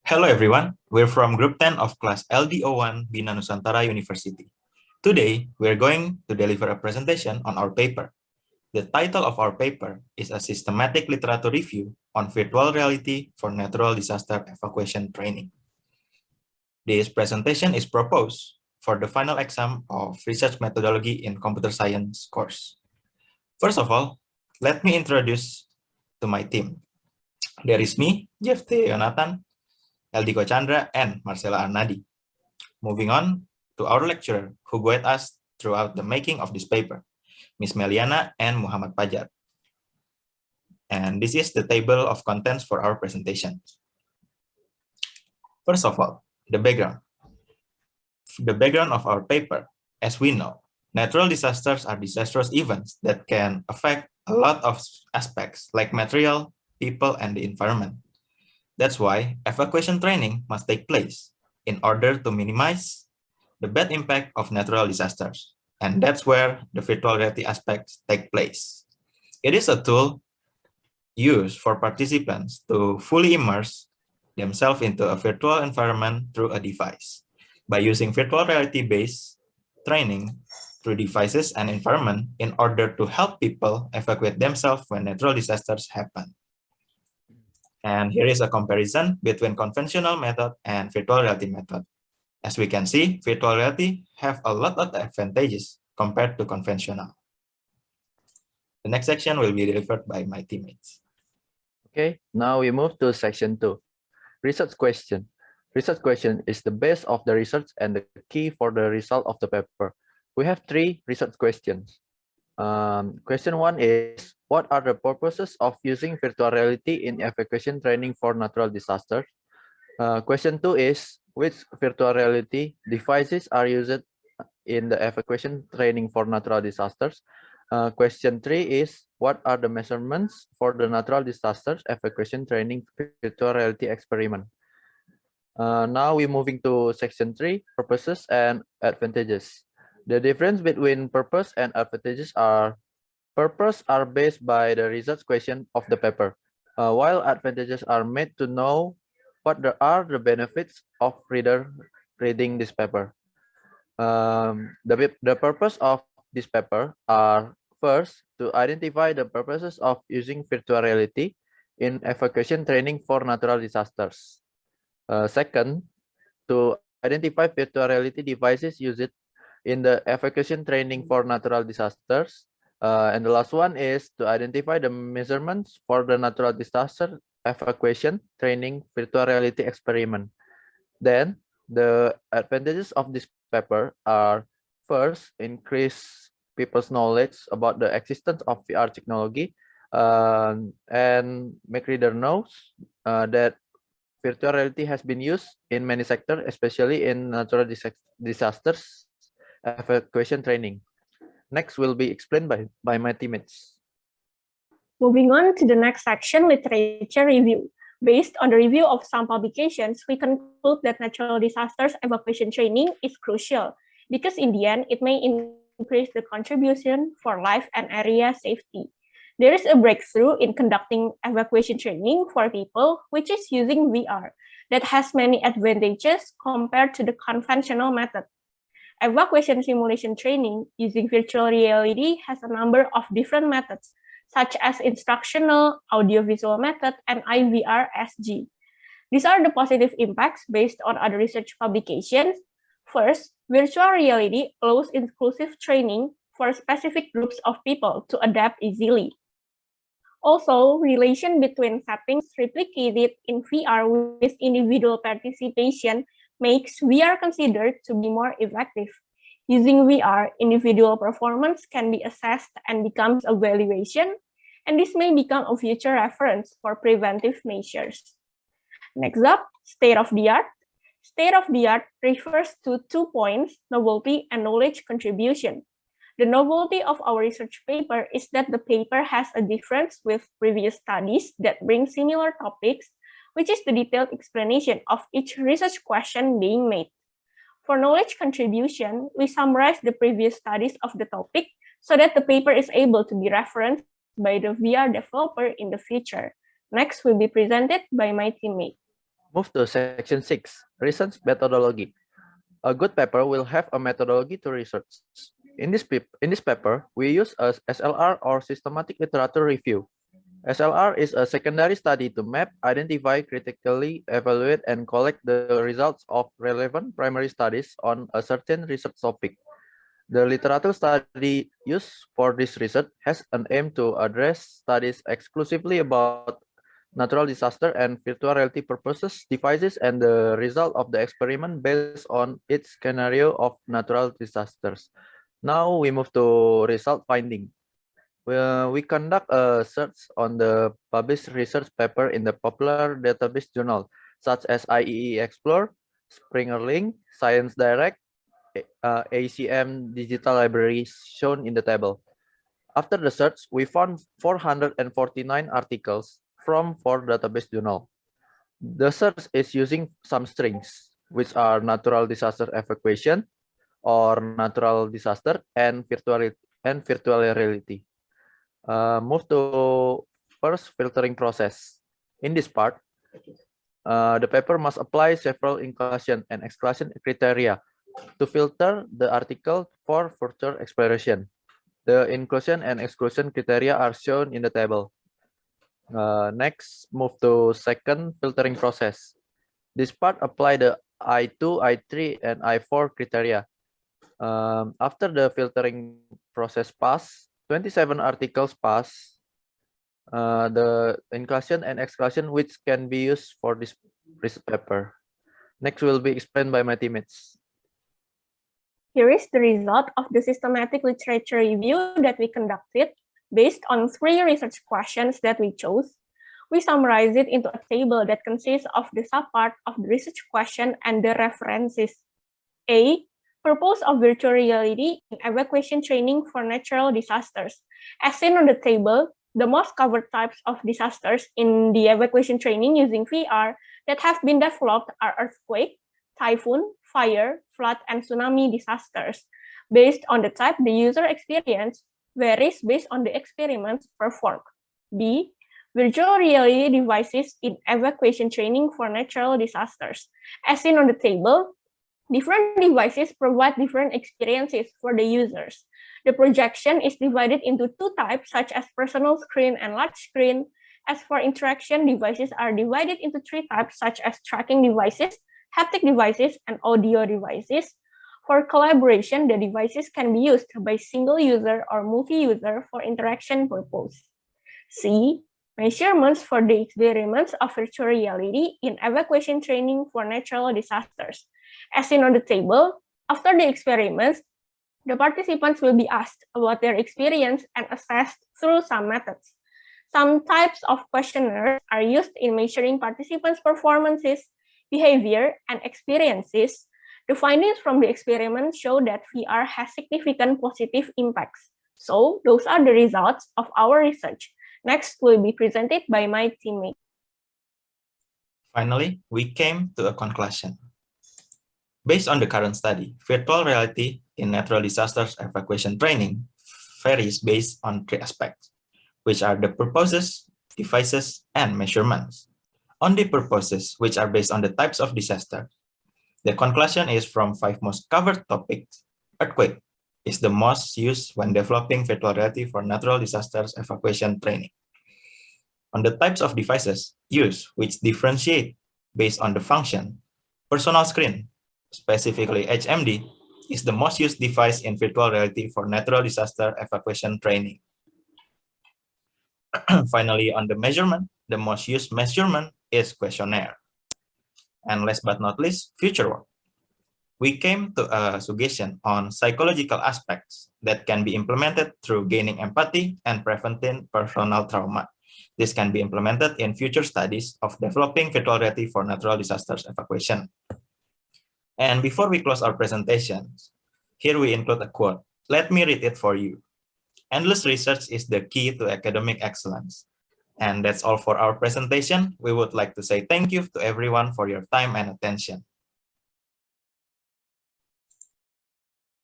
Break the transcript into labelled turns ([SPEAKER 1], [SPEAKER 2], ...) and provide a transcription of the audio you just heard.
[SPEAKER 1] Hello everyone, we're from Group 10 of Class LDO1 Bina Nusantara University. Today, we're going to deliver a presentation on our paper. The title of our paper is a systematic literature review on virtual reality for natural disaster evacuation training. This presentation is proposed for the final exam of research methodology in computer science course. First of all, let me introduce to my team. There is me, Jefta, Yonathan, Eldico Tjandra, and Marcella Arnady. Moving on to our lecturer who guide us throughout the making of this paper, Ms. Meliana and Muhammad Pajar. And this is the table of contents for our presentation. First of all, the background. The background of our paper, as we know, natural disasters are disastrous events that can affect a lot of aspects like material, people, and the environment. That's why evacuation training must take place in order to minimize the bad impact of natural disasters. And that's where the virtual reality aspects take place. It is a tool used for participants to fully immerse themselves into a virtual environment through a device. By using virtual reality-based training through devices and environment in order to help people evacuate themselves when natural disasters happen. And here is a comparison between conventional method and virtual reality method. As we can see, virtual reality have a lot of advantages compared to conventional. The next section will be delivered by my teammates.
[SPEAKER 2] Okay, now we move to section 2, research question. Research question is the base of the research and the key for the result of the paper. We have 3 research questions. Question 1 is, what are the purposes of using virtual reality in evacuation training for natural disasters? Question 2 is, which virtual reality devices are used in the evacuation training for natural disasters? Question 3 is, what are the measurements for the natural disasters evacuation training virtual reality experiment? Now we're moving to section 3, purposes and advantages. The difference between purpose and advantages are, purpose are based by the research question of the paper, while advantages are made to know what are the benefits of reading this paper. The purpose of this paper are, first, to identify the purposes of using virtual reality in evacuation training for natural disasters. Second, to identify virtual reality devices used in the evacuation training for natural disasters. And the last one is to identify the measurements for the natural disaster evacuation training virtual reality experiment. Then, the advantages of this paper are, first, increase people's knowledge about the existence of VR technology and make reader knows that virtual reality has been used in many sectors, especially in natural disasters evacuation training. Next will be explained by my teammates.
[SPEAKER 3] Moving on to the next section, literature review. Based on the review of some publications, we conclude that natural disasters evacuation training is crucial because in the end, it may increase the contribution for life and area safety. There is a breakthrough in conducting evacuation training for people, which is using VR, that has many advantages compared to the conventional method. Evacuation simulation training using virtual reality has a number of different methods, such as instructional, audiovisual method, and IVR-SG. These are the positive impacts based on other research publications. First, virtual reality allows inclusive training for specific groups of people to adapt easily. Also, relation between settings replicated in VR with individual participation makes VR considered to be more effective. Using VR, individual performance can be assessed and becomes a valuation, and this may become a future reference for preventive measures. Next up, state of the art. State of the art refers to 2 points, novelty and knowledge contribution. The novelty of our research paper is that the paper has a difference with previous studies that bring similar topics, which is the detailed explanation of each research question being made. For knowledge contribution, we summarize the previous studies of the topic so that the paper is able to be referenced by the VR developer in the future. Next will be presented by my teammate.
[SPEAKER 2] Move to section 6, research methodology. A good paper will have a methodology to research. In this paper, we use a SLR or systematic literature review. SLR is a secondary study to map, identify, critically evaluate, and collect the results of relevant primary studies on a certain research topic. The literature study used for this research has an aim to address studies exclusively about natural disaster and virtual reality purposes, devices, and the result of the experiment based on its scenario of natural disasters. Now we move to result finding. We conduct a search on the published research paper in the popular database journal, such as IEE Explore, Springer Link, Science Direct, ACM Digital Libraries shown in the table. After the search, we found 449 articles from 4 database journals. The search is using some strings, which are natural disaster evacuation, or natural disaster, and virtual reality. Move to first filtering process. In this part, the paper must apply several inclusion and exclusion criteria to filter the article for further exploration. The inclusion and exclusion criteria are shown in the table. Next, move to second filtering process. This part apply the I2, I3, and I4 criteria. After the filtering process pass, 27 articles pass the inclusion and exclusion which can be used for this paper. Next will be explained by my teammates.
[SPEAKER 3] Here is the result of the systematic literature review that we conducted based on 3 research questions that we chose. We summarize it into a table that consists of the subpart of the research question and the references. A. Purpose of virtual reality in evacuation training for natural disasters. As seen on the table, the most covered types of disasters in the evacuation training using VR that have been developed are earthquake, typhoon, fire, flood, and tsunami disasters. Based on the type the user experience varies based on the experiments performed. B. Virtual reality devices in evacuation training for natural disasters. As seen on the table, different devices provide different experiences for the users. The projection is divided into 2 types, such as personal screen and large screen. As for interaction, devices are divided into 3 types, such as tracking devices, haptic devices, and audio devices. For collaboration, the devices can be used by single user or multi-user for interaction purpose. C. Measurements for the experiments of virtual reality in evacuation training for natural disasters. As seen on the table, after the experiments, the participants will be asked about their experience and assessed through some methods. Some types of questionnaires are used in measuring participants' performances, behavior, and experiences. The findings from the experiment show that VR has significant positive impacts. So, those are the results of our research. Next will be presented by my teammate.
[SPEAKER 1] Finally, we came to a conclusion. Based on the current study, virtual reality in natural disasters evacuation training varies based on 3 aspects, which are the purposes, devices, and measurements. On the purposes, which are based on the types of disaster, the conclusion is from 5 most covered topics. Earthquake is the most used when developing virtual reality for natural disasters evacuation training. On the types of devices used, which differentiate based on the function, personal screen, specifically HMD, is the most used device in virtual reality for natural disaster evacuation training. Finally, on the measurement, the most used measurement is questionnaire. And last but not least, future work. We came to a suggestion on psychological aspects that can be implemented through gaining empathy and preventing personal trauma. This can be implemented in future studies of developing virtual reality for natural disasters evacuation. And before we close our presentations, here we include a quote. Let me read it for you. Endless research is the key to academic excellence. And that's all for our presentation. We would like to say thank you to everyone for your time and attention.